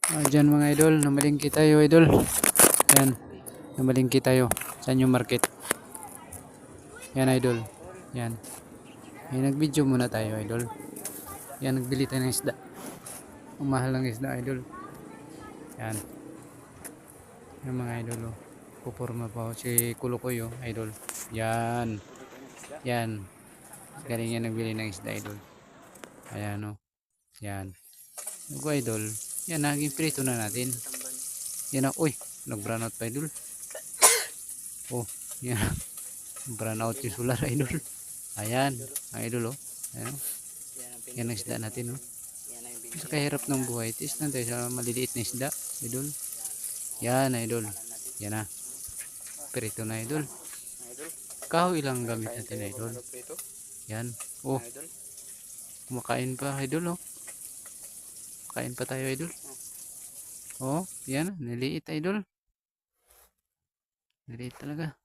Dyan mga idol, namalingki tayo idol. Yan, namalingki tayo sa new market. Yan idol. Yan. Nag-video muna tayo idol. Yan, nagbili tayo ng isda. Ang mahal ng isda idol. Yan. Yan mga idol. Oh. Puporma pa si Kulukoy idol. Yan. Yan. Galing yan nagbili ng isda idol. Ayan o. Yan. Lugo idol. Yan, naging prito na natin. Yan o. Uy, nag-brown out pa idol. Oh, yan. Brown out yung solar idol. Ayan, ang idol o. Ayan o. Yan ang isda natin o. Sa kahirap ng buhay. Tis na tayo sa maliliit na isda idol. Yan idol. Yan na. Prito na idol. Kahoy ilang gamit natin idol. Yan. Oh. Kumakain pa idol oh. Kain pa tayo idol. Oh, yan. Niliit idol. Niliit talaga.